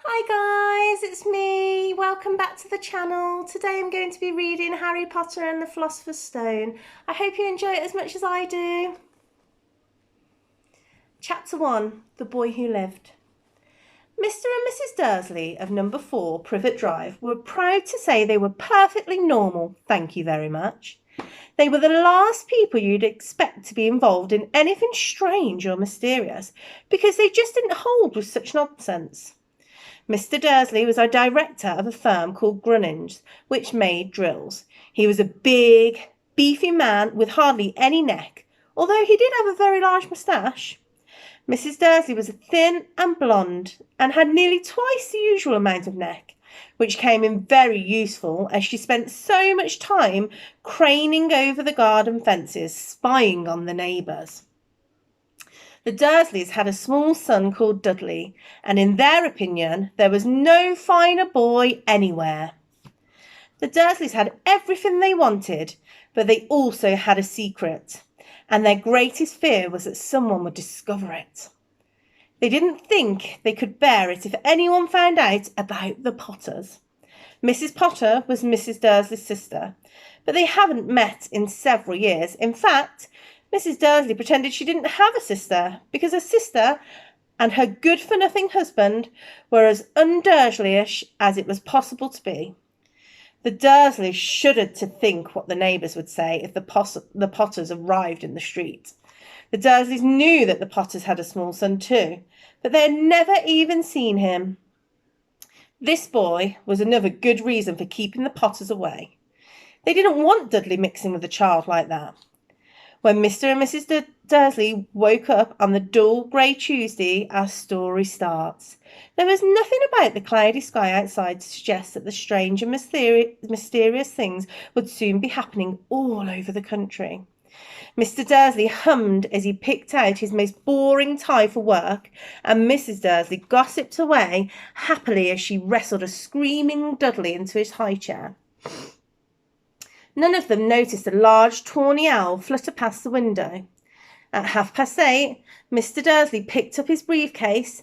Hi guys, it's me. Welcome back to the channel. Today I'm going to be reading Harry Potter and the Philosopher's Stone. I hope you enjoy it as much as I do. Chapter 1, The Boy Who Lived. Mr. and Mrs. Dursley of number 4 Privet Drive were proud to say they were perfectly normal, thank you very much. They were the last people you'd expect to be involved in anything strange or mysterious, because they just didn't hold with such nonsense. Mr. Dursley was a director of a firm called Grunnings, which made drills. He was a big, beefy man with hardly any neck, although he did have a very large moustache. Mrs. Dursley was thin and blonde, and had nearly twice the usual amount of neck, which came in very useful as she spent so much time craning over the garden fences, spying on the neighbours. The Dursleys had a small son called Dudley, and in their opinion there was no finer boy anywhere. The Dursleys had everything they wanted, but they also had a secret, and their greatest fear was that someone would discover it. They didn't think they could bear it if anyone found out about the Potters. Mrs. Potter was Mrs. Dursley's sister, but they haven't met in several years. In fact, Mrs. Dursley pretended she didn't have a sister, because her sister and her good-for-nothing husband were as un-Dursleyish as it was possible to be. The Dursleys shuddered to think what the neighbours would say if the Potters arrived in the street. The Dursleys knew that the Potters had a small son too, but they had never even seen him. This boy was another good reason for keeping the Potters away. They didn't want Dudley mixing with a child like that. When Mr. and Mrs. Dursley woke up on the dull grey Tuesday, our story starts. There was nothing about the cloudy sky outside to suggest that the strange and mysterious things would soon be happening all over the country. Mr. Dursley hummed as he picked out his most boring tie for work, and Mrs. Dursley gossiped away happily as she wrestled a screaming Dudley into his high chair. None of them noticed a large tawny owl flutter past the window. At 8:30, Mr. Dursley picked up his briefcase,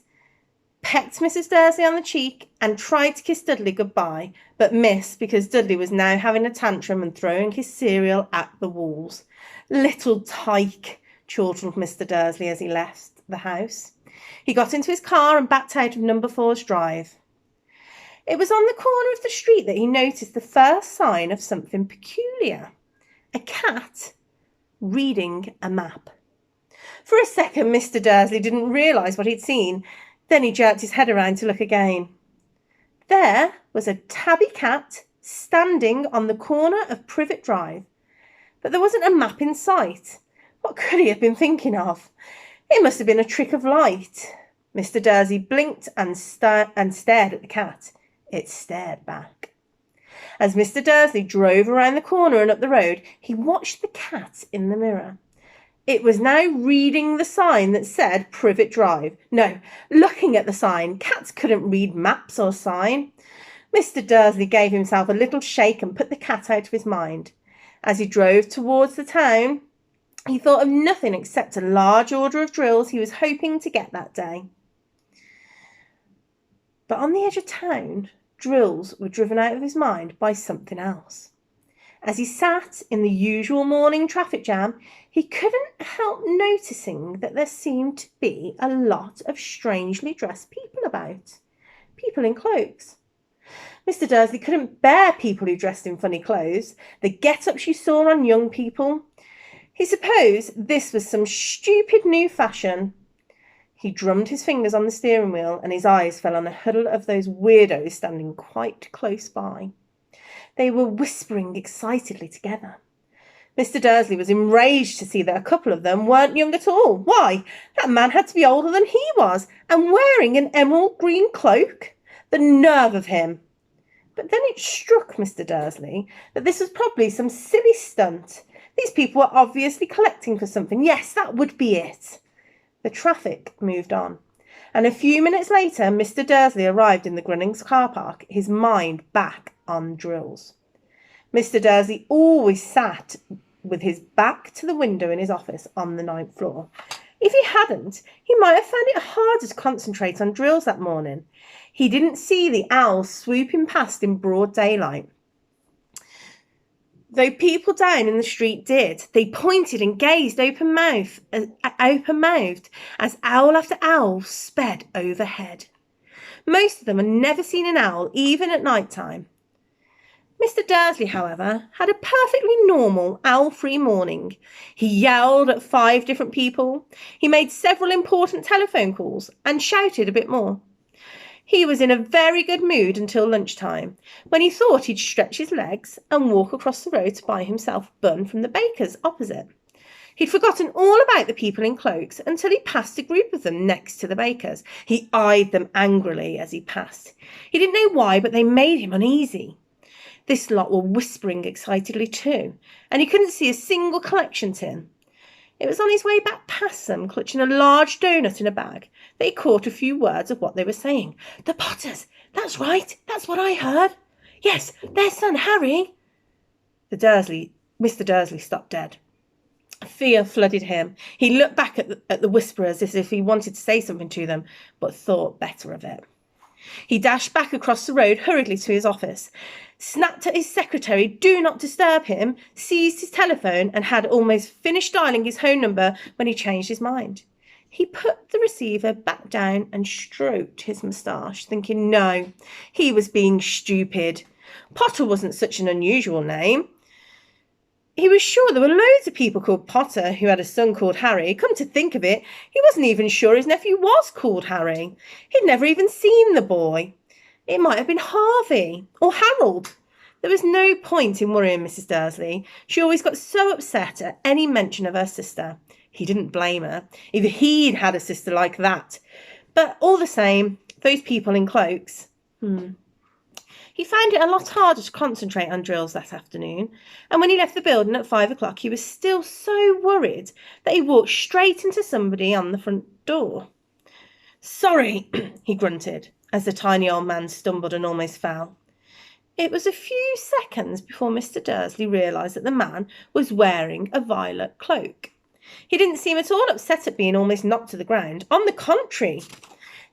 pecked Mrs. Dursley on the cheek, and tried to kiss Dudley goodbye, but missed because Dudley was now having a tantrum and throwing his cereal at the walls. "Little tyke," chortled Mr. Dursley as he left the house. He got into his car and backed out of number 4's drive. It was on the corner of the street that he noticed the first sign of something peculiar. A cat reading a map. For a second, Mr. Dursley didn't realise what he'd seen. Then he jerked his head around to look again. There was a tabby cat standing on the corner of Privet Drive, but there wasn't a map in sight. What could he have been thinking of? It must have been a trick of light. Mr. Dursley blinked and stared at the cat. It stared back. As Mr. Dursley drove around the corner and up the road, he watched the cat in the mirror. It was now reading the sign that said Privet Drive. No, looking at the sign. Cats couldn't read maps or sign. Mr. Dursley gave himself a little shake and put the cat out of his mind. As he drove towards the town, he thought of nothing except a large order of drills he was hoping to get that day. But on the edge of town, drills were driven out of his mind by something else. As he sat in the usual morning traffic jam, he couldn't help noticing that there seemed to be a lot of strangely dressed people about. People in cloaks. Mr. Dursley couldn't bear people who dressed in funny clothes, the get-ups you saw on young people. He supposed this was some stupid new fashion. He drummed his fingers on the steering wheel, and his eyes fell on a huddle of those weirdos standing quite close by. They were whispering excitedly together. Mr. Dursley was enraged to see that a couple of them weren't young at all. Why, that man had to be older than he was, and wearing an emerald green cloak. The nerve of him! But then it struck Mr. Dursley that this was probably some silly stunt. These people were obviously collecting for something. Yes, that would be it. The traffic moved on, and a few minutes later Mr. Dursley arrived in the Grunnings car park, his mind back on drills. Mr. Dursley always sat with his back to the window in his office on the 9th floor. If he hadn't, he might have found it harder to concentrate on drills that morning. He didn't see the owl swooping past in broad daylight. Though people down in the street did, they pointed and gazed open-mouthed as owl after owl sped overhead. Most of them had never seen an owl, even at night time. Mr. Dursley, however, had a perfectly normal owl-free morning. He yelled at 5 different people. He made several important telephone calls and shouted a bit more. He was in a very good mood until lunchtime, when he thought he'd stretch his legs and walk across the road to buy himself a bun from the baker's opposite. He'd forgotten all about the people in cloaks until he passed a group of them next to the baker's. He eyed them angrily as he passed. He didn't know why, but they made him uneasy. This lot were whispering excitedly too, and he couldn't see a single collection tin. It was on his way back past them, clutching a large doughnut in a bag, that he caught a few words of what they were saying. "The Potters! That's right! That's what I heard! Yes, their son Harry!" Mr. Dursley stopped dead. Fear flooded him. He looked back at the whisperers as if he wanted to say something to them, but thought better of it. He dashed back across the road hurriedly to his office, snapped at his secretary, "Do not disturb him," seized his telephone and had almost finished dialing his home number when he changed his mind. He put the receiver back down and stroked his moustache, thinking no, he was being stupid. Potter wasn't such an unusual name. He was sure there were loads of people called Potter who had a son called Harry. Come to think of it, he wasn't even sure his nephew was called Harry. He'd never even seen the boy. It might have been Harvey or Harold. There was no point in worrying Mrs. Dursley. She always got so upset at any mention of her sister. He didn't blame her. If he'd had a sister like that. But all the same, those people in cloaks. He found it a lot harder to concentrate on drills that afternoon, and when he left the building at 5 o'clock, he was still so worried that he walked straight into somebody on the front door. "Sorry," he grunted, as the tiny old man stumbled and almost fell. It was a few seconds before Mr. Dursley realised that the man was wearing a violet cloak. He didn't seem at all upset at being almost knocked to the ground. On the contrary,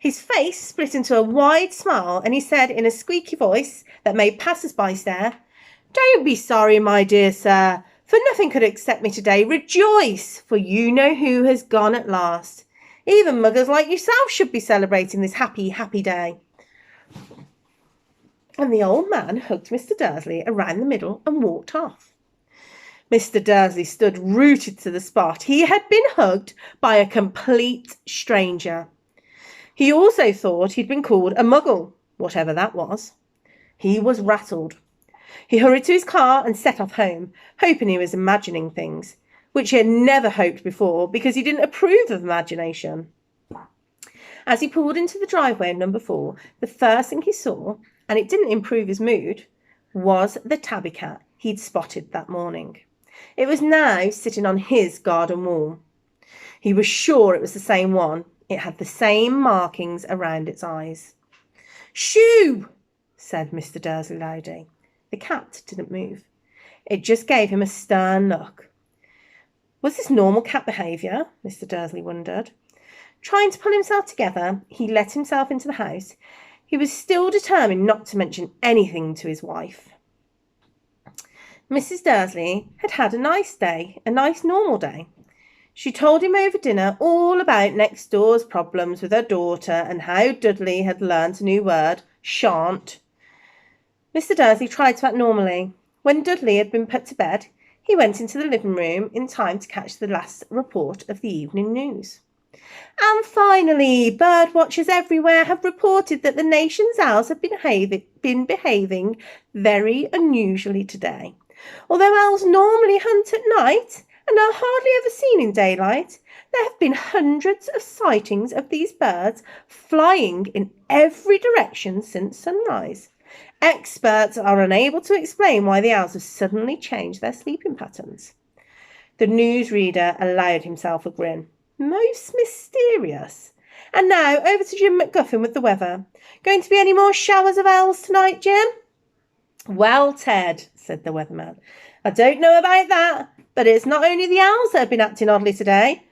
his face split into a wide smile, and he said in a squeaky voice that made passers-by stare, "Don't be sorry, my dear sir, for nothing could upset me today. Rejoice, for you know who has gone at last. Even muggers like yourself should be celebrating this happy, happy day." And the old man hugged Mr. Dursley around the middle and walked off. Mr. Dursley stood rooted to the spot. He had been hugged by a complete stranger. He also thought he'd been called a muggle, whatever that was. He was rattled. He hurried to his car and set off home, hoping he was imagining things, which he had never hoped before because he didn't approve of imagination. As he pulled into the driveway of number 4, the first thing he saw, and it didn't improve his mood, was the tabby cat he'd spotted that morning. It was now sitting on his garden wall. He was sure it was the same one. It had the same markings around its eyes. "Shoo!" said Mr. Dursley loudly. The cat didn't move. It just gave him a stern look. Was this normal cat behaviour? Mr. Dursley wondered. Trying to pull himself together, he let himself into the house. He was still determined not to mention anything to his wife. Mrs. Dursley had had a nice day, a nice normal day. She told him over dinner all about next door's problems with her daughter and how Dudley had learnt a new word, shan't. Mr. Dursley tried to act normally. When Dudley had been put to bed, he went into the living room in time to catch the last report of the evening news. And finally, bird watchers everywhere have reported that the nation's owls have been behaving very unusually today. Although owls normally hunt at night and are hardly ever seen in daylight, there have been hundreds of sightings of these birds flying in every direction since sunrise. Experts are unable to explain why the owls have suddenly changed their sleeping patterns. The newsreader allowed himself a grin. Most mysterious. And now over to Jim McGuffin with the weather. Going to be any more showers of owls tonight, Jim? Well, Ted, said the weatherman, I don't know about that, but it's not only the owls that have been acting oddly today.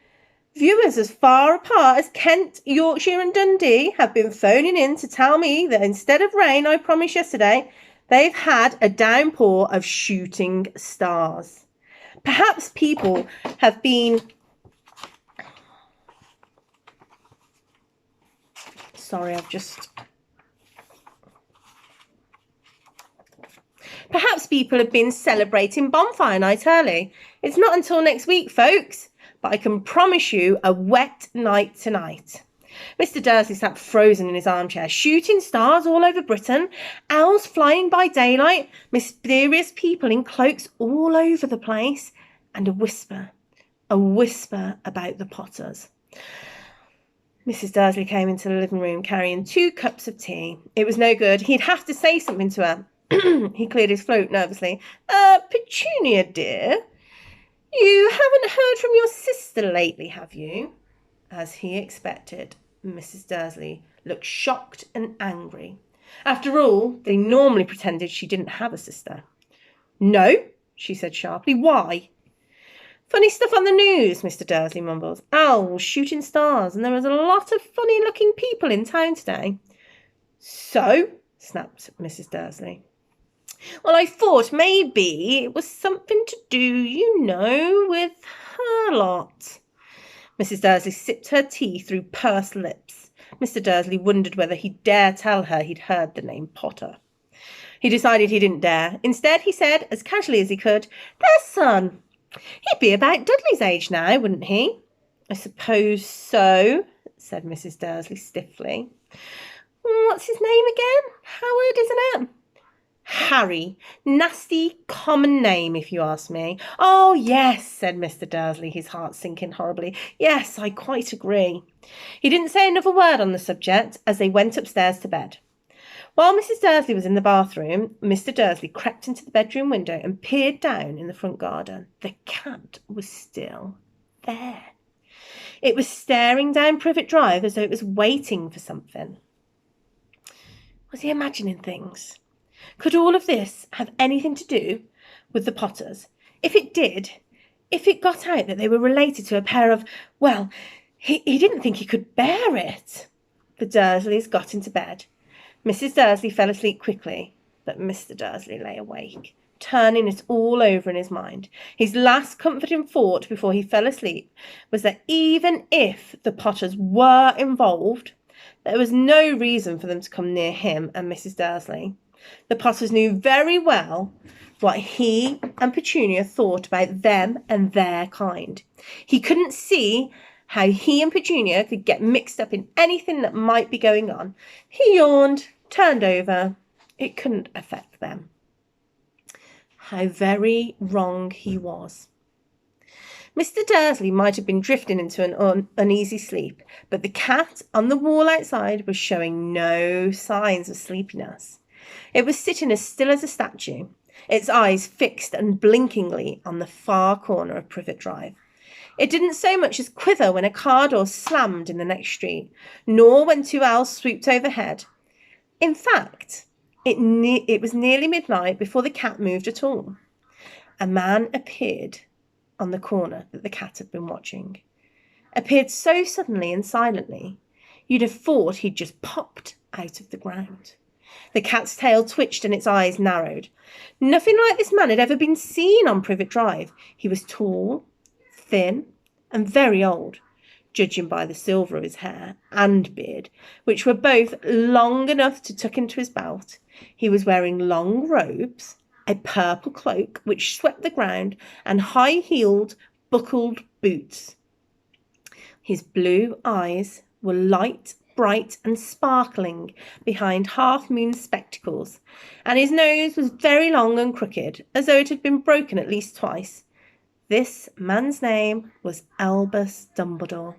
Viewers as far apart as Kent, Yorkshire and Dundee have been phoning in to tell me that instead of rain I promised yesterday, they've had a downpour of shooting stars. Perhaps people have been... Perhaps people have been celebrating bonfire night early. It's not until next week, folks, but I can promise you a wet night tonight. Mr. Dursley sat frozen in his armchair. Shooting stars all over Britain, owls flying by daylight, mysterious people in cloaks all over the place, and a whisper about the Potters. Mrs. Dursley came into the living room carrying 2 cups of tea. It was no good. He'd have to say something to her. He cleared his throat nervously. Petunia, dear, you haven't heard from your sister lately, have you? As he expected, Mrs. Dursley looked shocked and angry. After all, they normally pretended she didn't have a sister. No, she said sharply. Why? Funny stuff on the news, Mr. Dursley mumbled. Owls shooting stars, and there was a lot of funny-looking people in town today. So, snapped Mrs. Dursley. Well, I thought maybe it was something to do, with her lot. Mrs. Dursley sipped her tea through pursed lips. Mr. Dursley wondered whether he'd dare tell her he'd heard the name Potter. He decided he didn't dare. Instead, he said, as casually as he could, their son. He'd be about Dudley's age now, wouldn't he? I suppose so, said Mrs. Dursley stiffly. What's his name again? Howard, isn't it? Harry. Nasty, common name, if you ask me. Oh, yes, said Mr. Dursley, his heart sinking horribly. Yes, I quite agree. He didn't say another word on the subject as they went upstairs to bed. While Mrs. Dursley was in the bathroom, Mr. Dursley crept into the bedroom window and peered down in the front garden. The cat was still there. It was staring down Privet Drive as though it was waiting for something. Was he imagining things? Could all of this have anything to do with the Potters? If it did, if it got out that they were related to a pair of, well, he didn't think he could bear it. The Dursleys got into bed. Mrs. Dursley fell asleep quickly, but Mr. Dursley lay awake, turning it all over in his mind. His last comforting thought before he fell asleep was that even if the Potters were involved, there was no reason for them to come near him and Mrs. Dursley. The Potters knew very well what he and Petunia thought about them and their kind. He couldn't see how he and Petunia could get mixed up in anything that might be going on. He yawned, turned over. It couldn't affect them. How very wrong he was. Mr. Dursley might have been drifting into an uneasy sleep, but the cat on the wall outside was showing no signs of sleepiness. It was sitting as still as a statue, its eyes fixed unblinkingly on the far corner of Privet Drive. It didn't so much as quiver when a car door slammed in the next street, nor when 2 owls swooped overhead. In fact, it was nearly midnight before the cat moved at all. A man appeared on the corner that the cat had been watching. Appeared so suddenly and silently, you'd have thought he'd just popped out of the ground. The cat's tail twitched and its eyes narrowed. Nothing like this man had ever been seen on Privet Drive. He was tall, thin, and very old, judging by the silver of his hair and beard, which were both long enough to tuck into his belt. He was wearing long robes, a purple cloak which swept the ground, and high-heeled, buckled boots. His blue eyes were light, bright and sparkling behind half-moon spectacles, and his nose was very long and crooked, as though it had been broken at least twice. This man's name was Albus Dumbledore.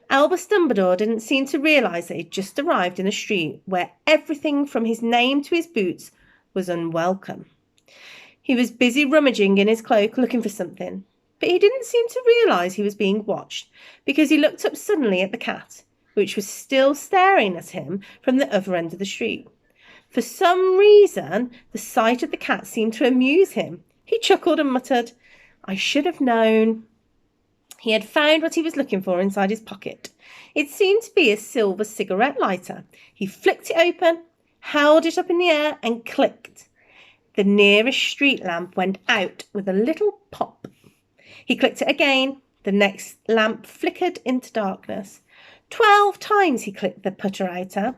Albus Dumbledore didn't seem to realise that he'd just arrived in a street where everything from his name to his boots was unwelcome. He was busy rummaging in his cloak looking for something, but he didn't seem to realise he was being watched, because he looked up suddenly at the cat, which was still staring at him from the other end of the street. For some reason, the sight of the cat seemed to amuse him. He chuckled and muttered, "I should have known." He had found what he was looking for inside his pocket. It seemed to be a silver cigarette lighter. He flicked it open, held it up in the air, and clicked. The nearest street lamp went out with a little pop. He clicked it again. The next lamp flickered into darkness. 12 times he clicked the putter-outer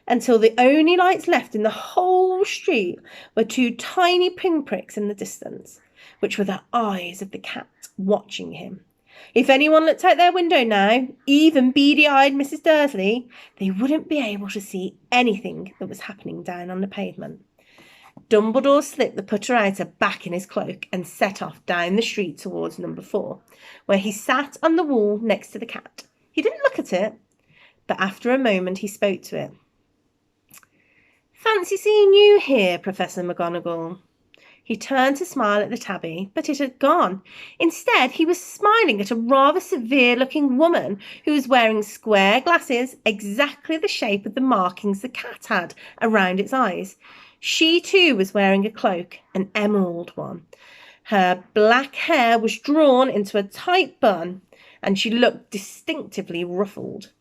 until the only lights left in the whole street were 2 tiny pinpricks in the distance, which were the eyes of the cat watching him. If anyone looked out their window now, even beady-eyed Mrs. Dursley, they wouldn't be able to see anything that was happening down on the pavement. Dumbledore slipped the putter-outer back in his cloak and set off down the street towards number 4, where he sat on the wall next to the cat. He didn't look at it, but after a moment he spoke to it. "Fancy seeing you here, Professor McGonagall." He turned to smile at the tabby, but it had gone. Instead, he was smiling at a rather severe-looking woman who was wearing square glasses, exactly the shape of the markings the cat had around its eyes. She, too, was wearing a cloak, an emerald one. Her black hair was drawn into a tight bun, and she looked distinctively ruffled.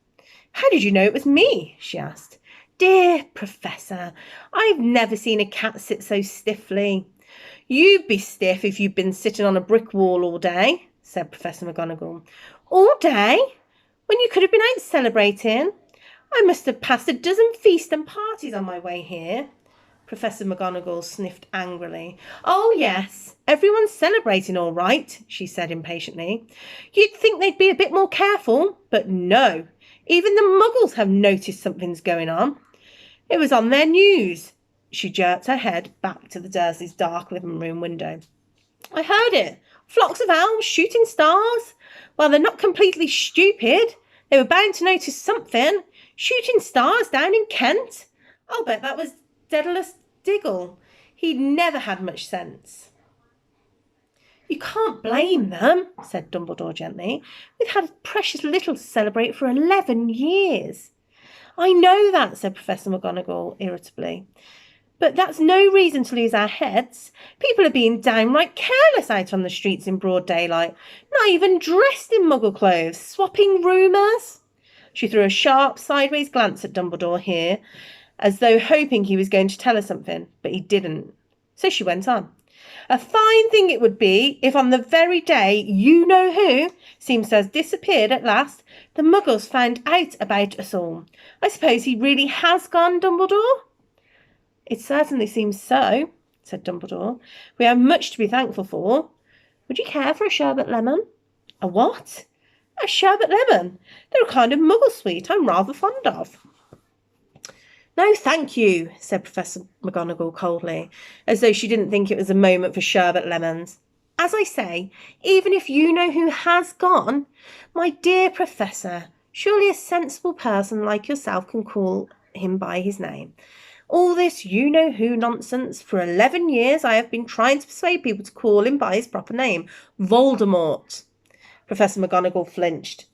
"How did you know it was me?" she asked. "Dear Professor, I've never seen a cat sit so stiffly." "You'd be stiff if you'd been sitting on a brick wall all day," said Professor McGonagall. "All day? When you could have been out celebrating? I must have passed a dozen feasts and parties on my way here." Professor McGonagall sniffed angrily. "Oh, yes, everyone's celebrating all right," she said impatiently. "You'd think they'd be a bit more careful, but no. Even the Muggles have noticed something's going on. It was on their news." She jerked her head back to the Dursleys' dark living room window. "I heard it. Flocks of owls shooting stars. Well, they're not completely stupid. They were bound to notice something. Shooting stars down in Kent. I'll bet that was Daedalus Diggle. He'd never had much sense." "You can't blame them," said Dumbledore gently. "We've had precious little to celebrate for 11 years. "I know that," said Professor McGonagall irritably. "But that's no reason to lose our heads. People are being downright careless out on the streets in broad daylight, not even dressed in Muggle clothes, swapping rumours." She threw a sharp sideways glance at Dumbledore here, as though hoping he was going to tell her something, but he didn't. So she went on. "A fine thing it would be if on the very day you-know-who seems to have disappeared at last, the Muggles found out about us all. I suppose he really has gone, Dumbledore?" "It certainly seems so," said Dumbledore. "We have much to be thankful for. Would you care for a sherbet lemon?" "A what?" "A sherbet lemon. They're a kind of Muggle sweet I'm rather fond of." "No, thank you," said Professor McGonagall coldly, as though she didn't think it was a moment for sherbet lemons. "As I say, even if you-know-who has gone, my dear Professor, surely a sensible person like yourself can call him by his name. All this you-know-who nonsense, for 11 years I have been trying to persuade people to call him by his proper name, Voldemort." Professor McGonagall flinched,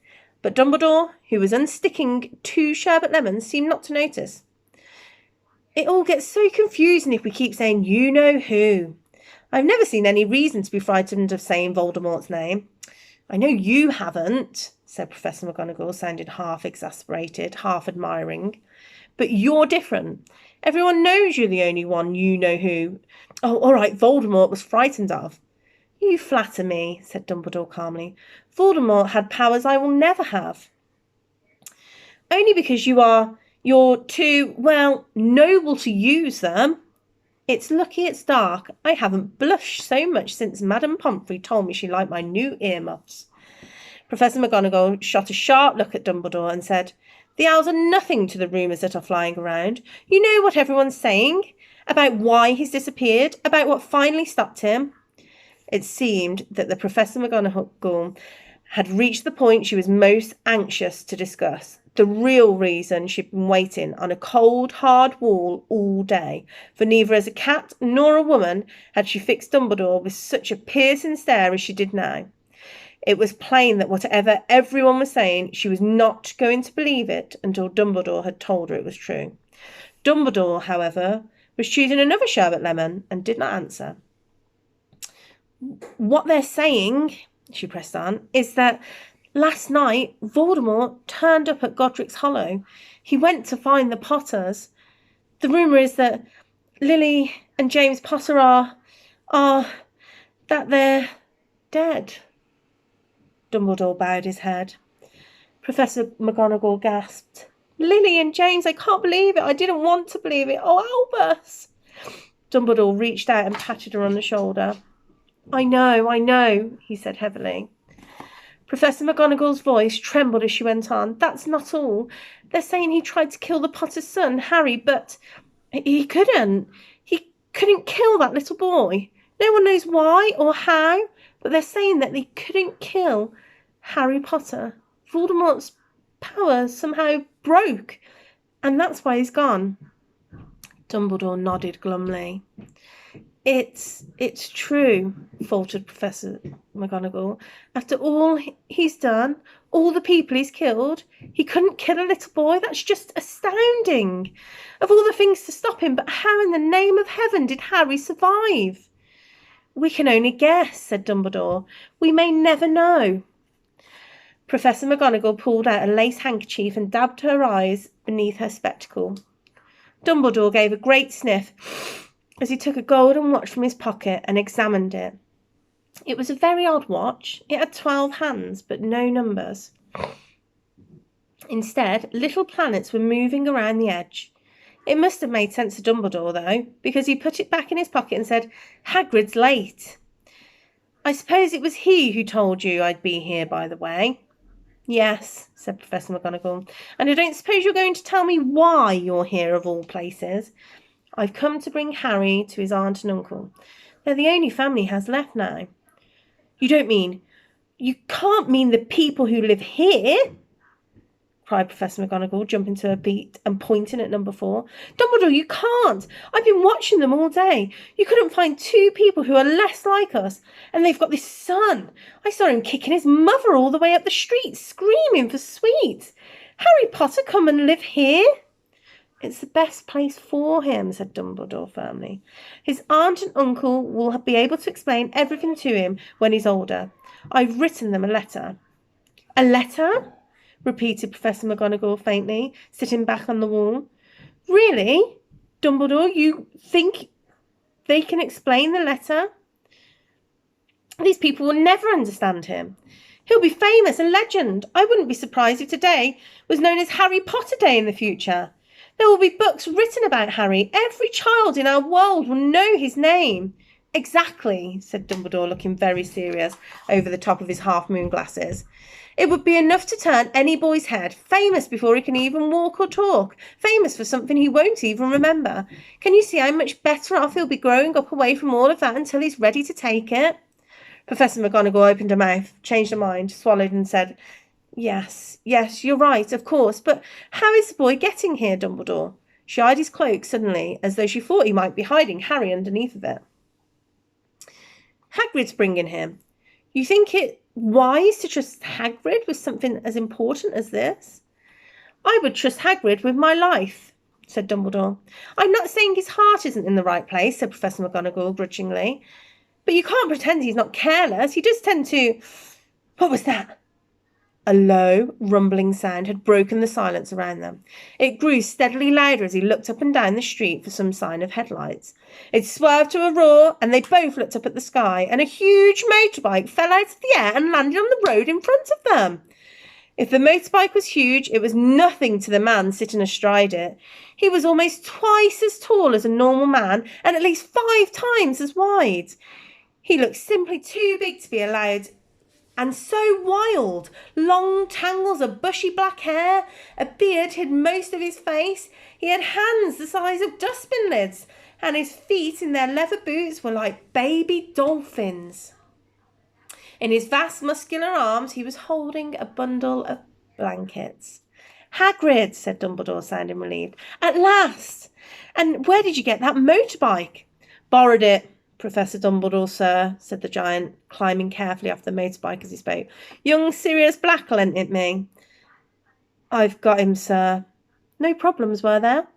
but Dumbledore, who was unsticking 2 sherbet lemons, seemed not to notice. "It all gets so confusing if we keep saying you-know-who. I've never seen any reason to be frightened of saying Voldemort's name." "I know you haven't," said Professor McGonagall, sounding half exasperated, half admiring. "But you're different. Everyone knows you're the only one you-know-who. Oh, all right, Voldemort was frightened of." "You flatter me," said Dumbledore calmly. "Voldemort had powers I will never have." "Only because you're too, well, noble to use them." "It's lucky it's dark. I haven't blushed so much since Madame Pomfrey told me she liked my new earmuffs." Professor McGonagall shot a sharp look at Dumbledore and said, "The owls are nothing to the rumours that are flying around. You know what everyone's saying? About why he's disappeared? About what finally stopped him?" It seemed that the Professor McGonagall had reached the point she was most anxious to discuss. The real reason she'd been waiting on a cold, hard wall all day, for neither as a cat nor a woman had she fixed Dumbledore with such a piercing stare as she did now. It was plain that whatever everyone was saying, she was not going to believe it until Dumbledore had told her it was true. Dumbledore, however, was choosing another sherbet lemon and did not answer. "What they're saying," she pressed on, is that last night Voldemort turned up at Godric's Hollow. He went to find the Potters. The rumour is that Lily and James Potter are that they're dead. Dumbledore bowed his head. Professor McGonagall gasped. Lily and James, I can't believe it. I didn't want to believe it. Oh, Albus. Dumbledore reached out and patted her on the shoulder. I know, he said heavily. Professor McGonagall's voice trembled as she went on. That's not all. They're saying he tried to kill the Potter's son, Harry, but he couldn't. He couldn't kill that little boy. No one knows why or how, but they're saying that they couldn't kill Harry Potter. Voldemort's power somehow broke, and that's why he's gone. Dumbledore nodded glumly. It's true, faltered Professor McGonagall. After all he's done, all the people he's killed, he couldn't kill a little boy. That's just astounding. Of all the things to stop him, but how in the name of heaven did Harry survive? We can only guess, said Dumbledore. We may never know. Professor McGonagall pulled out a lace handkerchief and dabbed her eyes beneath her spectacle. Dumbledore gave a great sniff as he took a golden watch from his pocket and examined it. It was a very odd watch. It had 12 hands, but no numbers. Instead, little planets were moving around the edge. It must have made sense to Dumbledore, though, because he put it back in his pocket and said, Hagrid's late. I suppose it was he who told you I'd be here, by the way. Yes, said Professor McGonagall, and I don't suppose you're going to tell me why you're here of all places. I've come to bring Harry to his aunt and uncle. They're the only family he has left now. You can't mean the people who live here, cried Professor McGonagall, jumping to her feet and pointing at number 4. Dumbledore, you can't. I've been watching them all day. You couldn't find 2 people who are less like us, and they've got this son. I saw him kicking his mother all the way up the street, screaming for sweets. Harry Potter come and live here? It's the best place for him, said Dumbledore firmly. His aunt and uncle will be able to explain everything to him when he's older. I've written them a letter. A letter? Repeated Professor McGonagall faintly, sitting back on the wall. Really? Dumbledore, you think they can explain the letter? These people will never understand him. He'll be famous, a legend. I wouldn't be surprised if today was known as Harry Potter Day in the future. There will be books written about Harry. Every child in our world will know his name. Exactly, said Dumbledore, looking very serious over the top of his half-moon glasses. It would be enough to turn any boy's head, famous before he can even walk or talk, famous for something he won't even remember. Can you see how much better off he'll be growing up away from all of that until he's ready to take it? Professor McGonagall opened her mouth, changed her mind, swallowed and said, Yes, you're right, of course, but how is the boy getting here, Dumbledore? She eyed his cloak suddenly, as though she thought he might be hiding Harry underneath of it. Hagrid's bringing him. You think it wise to trust Hagrid with something as important as this? I would trust Hagrid with my life, said Dumbledore. I'm not saying his heart isn't in the right place, said Professor McGonagall grudgingly, but you can't pretend he's not careless. He does tend to... What was that? A low, rumbling sound had broken the silence around them. It grew steadily louder as he looked up and down the street for some sign of headlights. It swerved to a roar, and they both looked up at the sky, and a huge motorbike fell out of the air and landed on the road in front of them. If the motorbike was huge, it was nothing to the man sitting astride it. He was almost twice as tall as a normal man, and at least 5 times as wide. He looked simply too big to be allowed, and so wild. Long tangles of bushy black hair, a beard hid most of his face. He had hands the size of dustbin lids, and his feet in their leather boots were like baby dolphins. In his vast muscular arms he was holding a bundle of blankets. Hagrid, said Dumbledore, sounding relieved. At last! And where did you get that motorbike? Borrowed it, Professor Dumbledore, sir, said the giant, climbing carefully off the motorbike as he spoke. Young Sirius Black lent it me. I've got him, sir. No problems, were there?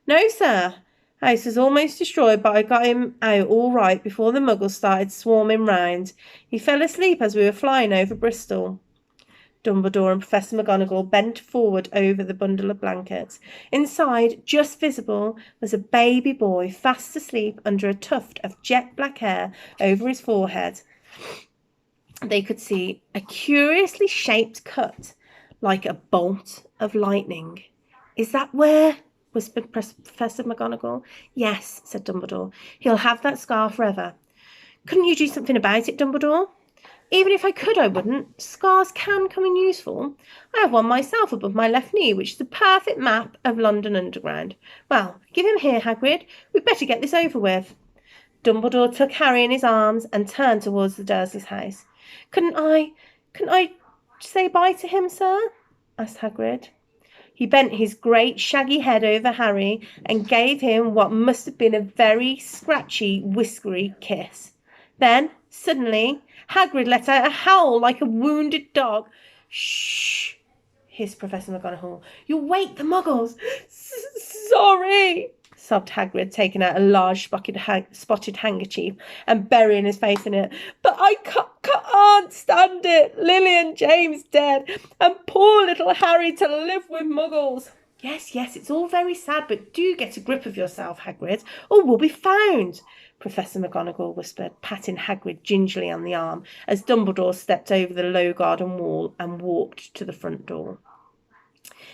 No, sir. House was almost destroyed, but I got him out all right before the muggles started swarming round. He fell asleep as we were flying over Bristol. Dumbledore and Professor McGonagall bent forward over the bundle of blankets. Inside, just visible, was a baby boy fast asleep under a tuft of jet black hair over his forehead. They could see a curiously shaped cut, like a bolt of lightning. "Is that where?" whispered Professor McGonagall. "Yes," said Dumbledore. "He'll have that scar forever." "Couldn't you do something about it, Dumbledore?" "Even if I could, I wouldn't. Scars can come in useful. I have one myself above my left knee, which is a perfect map of London Underground. Well, give him here, Hagrid. We'd better get this over with." Dumbledore took Harry in his arms and turned towards the Dursleys' house. Couldn't I say bye to him, sir?" asked Hagrid. He bent his great shaggy head over Harry and gave him what must have been a very scratchy, whiskery kiss. Then, suddenly, Hagrid let out a howl like a wounded dog. "Shh!" hissed Professor McGonagall. "You'll wake the muggles." "Sorry," sobbed Hagrid, taking out a large spotted handkerchief and burying his face in it. "But I can't stand it. Lily and James dead, and poor little Harry to live with muggles." Yes, it's all very sad, but do get a grip of yourself, Hagrid, or we'll be found," Professor McGonagall whispered, patting Hagrid gingerly on the arm as Dumbledore stepped over the low garden wall and walked to the front door.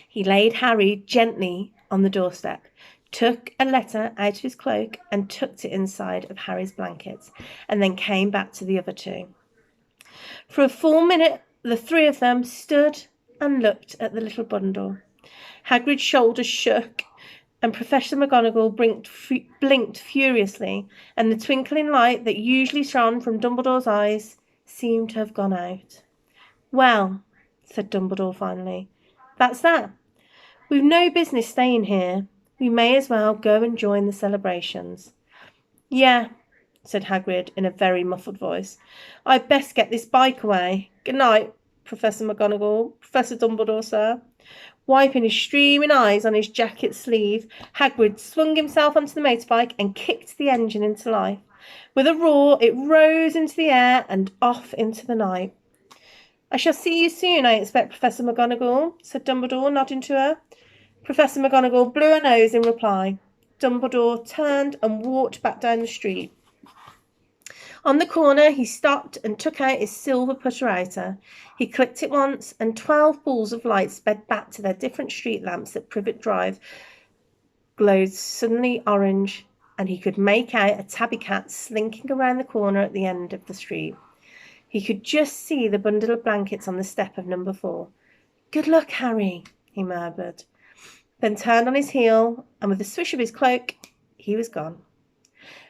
He laid Harry gently on the doorstep, took a letter out of his cloak and tucked it inside of Harry's blankets, and then came back to the other two. For a full minute, the three of them stood and looked at the little bundle. Hagrid's shoulders shook, and Professor McGonagall blinked furiously, and the twinkling light that usually shone from Dumbledore's eyes seemed to have gone out. "Well," said Dumbledore finally, "that's that. We've no business staying here. We may as well go and join the celebrations." "Yeah," said Hagrid in a very muffled voice. "I'd best get this bike away. Good night, Professor McGonagall. Professor Dumbledore, sir." Wiping his streaming eyes on his jacket sleeve, Hagrid swung himself onto the motorbike and kicked the engine into life. With a roar, it rose into the air and off into the night. "I shall see you soon, I expect, Professor McGonagall," said Dumbledore, nodding to her. Professor McGonagall blew her nose in reply. Dumbledore turned and walked back down the street. On the corner, he stopped and took out his silver putter-outer. He clicked it once, and 12 balls of light sped back to their different street lamps at Privet Drive, glowed suddenly orange, and he could make out a tabby cat slinking around the corner at the end of the street. He could just see the bundle of blankets on the step of number 4. "Good luck, Harry," he murmured, then turned on his heel, and with a swish of his cloak, he was gone.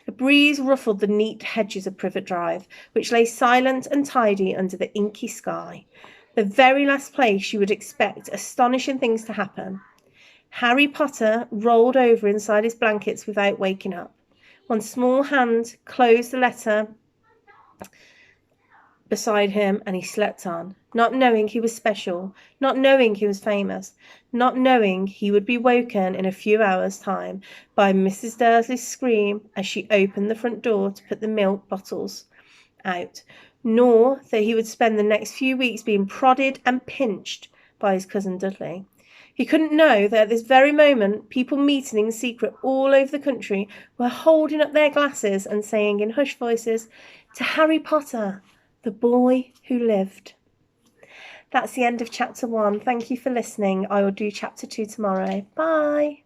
A breeze ruffled the neat hedges of Privet Drive, which lay silent and tidy under the inky sky, the very last place you would expect astonishing things to happen. Harry Potter rolled over inside his blankets without waking up. One small hand closed the letter beside him, and he slept on, not knowing he was special, not knowing he was famous, not knowing he would be woken in a few hours' time by Mrs. Dursley's scream as she opened the front door to put the milk bottles out, nor that he would spend the next few weeks being prodded and pinched by his cousin Dudley. He couldn't know that at this very moment people meeting in secret all over the country were holding up their glasses and saying in hushed voices, "To Harry Potter, the boy who lived." That's the end of chapter 1. Thank you for listening. I will do chapter 2 tomorrow. Bye.